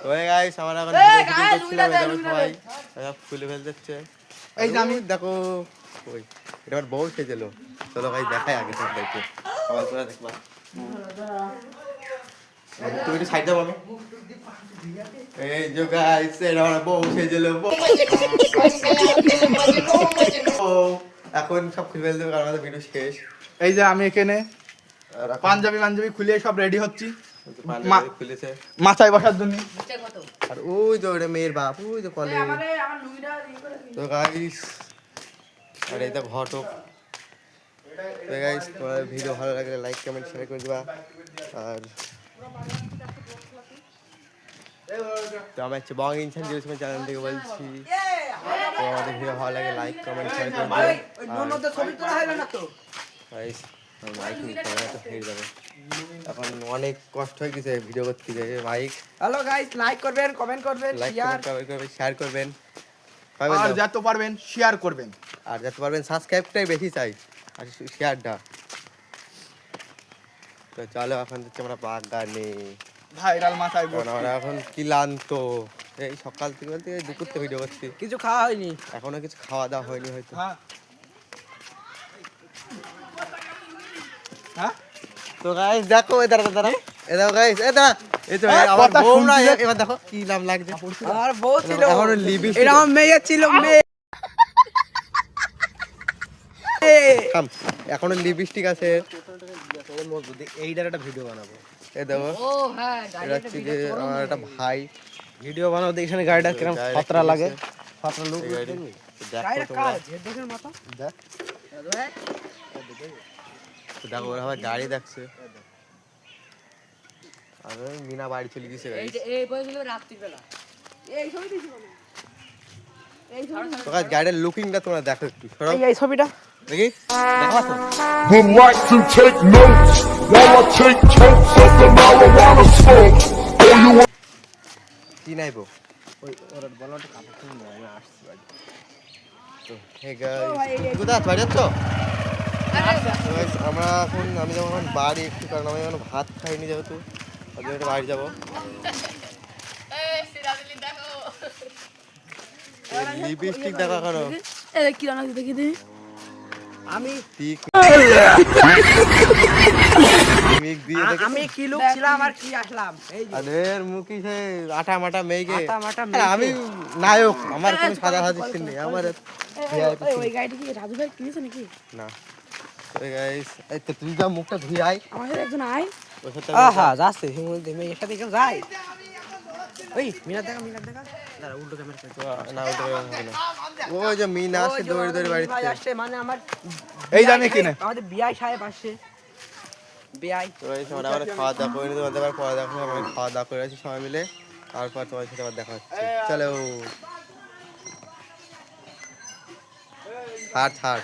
ওই গাইস আমার এখন ভিডিও করছিলাম সবাই খুলে ফেল যাচ্ছে। এই যে আমি দেখো ওই এটা আমার বউ সেজেলো। চলো গাইস দেখাই আগে তোমাদেরকে সবাই পুরো দেখবা। তুমি একটু সাইড দাও আমি। এই যে গাইস এটা আমার বউ সেজেলো। এখন সব খুলে ফেলতে কারণ আমাদের ভিডিও শেষ। এই যে আমি এখানে পাঞ্জাবি খুলে সব রেডি হচ্ছি খুলেছে মাথায় বসার জন্য। আর ওই তো ওটা মেয়ের বাপ ওই তো কলে। তো গাইস আর এটা ঘটক। তো গাইস তোমার ভিডিও ভালো লাগলে লাইক কমেন্ট শেয়ার করে দিবা। আর তো আমি হচ্ছে বং ইনসান জিরো চ্যানেল থেকে বলছি। তো আমাদের ভিডিও ভালো লাগে লাইক কমেন্ট শেয়ার করে দিবা। গাইস মাইক নিয়ে ক্যামেরাটা ফেলে যাবে। এখন অনেক কষ্ট হয়ে গেছে ভিডিও করতে গিয়ে মাইক। হ্যালো গাইস লাইক করবেন কমেন্ট করবেন শেয়ার করবেন আর যত পারবেন শেয়ার করবেন। আর যত পারবেন সাবস্ক্রাইবটাই বেশি চাই আর শেয়ারটা। তো চলো এখন হচ্ছে আমরা বাগানে ভাইরাল মাথায় আমরা এখন ক্লান্ত। এই সকাল থেকে বলতে দুপুর থেকে ভিডিও করছি, কিছু খাওয়া হয়নি এখনো কিছু খাওয়া দাওয়া হয়নি হয়তো। হ্যাঁ তো গাইস দেখো এই দাঁড়া এই দেখো গাইস এই দাঁড়া এই তো আমার বউ না এবার দেখো কি নাম লাগছে। আমার বউ ছিল এখনো লিপস্টিক এটা আমার মেয়ে ছিল মেয়ে। এখনো লিপস্টিক আছে। এইটার একটা ভিডিও বানাবো। এই দেখো ও হ্যাঁ এটা হচ্ছে যে আমার একটা ভাই ভিডিও বানাবো দেখি এখানে গাড়িটা কিরকম খতরা লাগে। খতরা লোক দেখো গাড়িটা তোমরা কার দেখেন মাথা দেখ দেখো ওরা আবার গাড়ি দেখছে। আর মিনা বাড়ি চলে গেছে গাইস। এই বয়স হলো রাত্রি বেলা এই ছবি দিছি মানে এই ছবি তো গাইস গাড়ির লুকিংটা তোমরা দেখো একটু সরো এই ছবিটা দেখি দেখো তো Would like to take notes while I take totes of the marijuana smoke. Oh, you want কি নাইবো ওই ওর বলটা কাপড় খুলে নিয়ে আমি আসছি বাড়ি। তো হে গাইস কোথায় বাড়ি যাচ্ছ? আমরা এখন আমি যাবো এখন বাড়ি একটু কারণ আমি এখন ভাত খাইনি যেহেতু ওদের একটু বাড়ি যাবো। লিপস্টিক দেখা কেন কি রান্না দেখি দে আমি আমি কি লোক ছিলাম আর কি আসলাম এই যে আদের মুখি সে আটা মাটা মেয়েকে আটা মাটা আরে আমি নায়ক আমার কোনো সাদা হাতি সিন নেই আমার ওই গাড়িটা কি রাজু ভাই কিনেছে নাকি না। এই গাইস এই তো তুই যা মুখটা ধুই আয় আমাদের একজন আয় ওর সাথে আহা যাচ্ছে হিমুতে মেয়ের সাথে কেউ যায় ওই মিনা দেখা দাঁড়া উল্টো ক্যামেরা না ওটা হবে না। ওই যে মিনা আসে দৌড়ে দৌড়ে বাড়িতে আসছে মানে আমার এই জানে কিনে আমাদের বিআই সাহেব আসছে বিআই। তো এই সময় আমরা খাওয়া দাওয়া করে নিতে পারতে পরে দেখো আমরা খাওয়া দাওয়া করে আছি সবাই মিলে তারপর তোমার সাথে আবার দেখা হচ্ছে। চলো ছাড়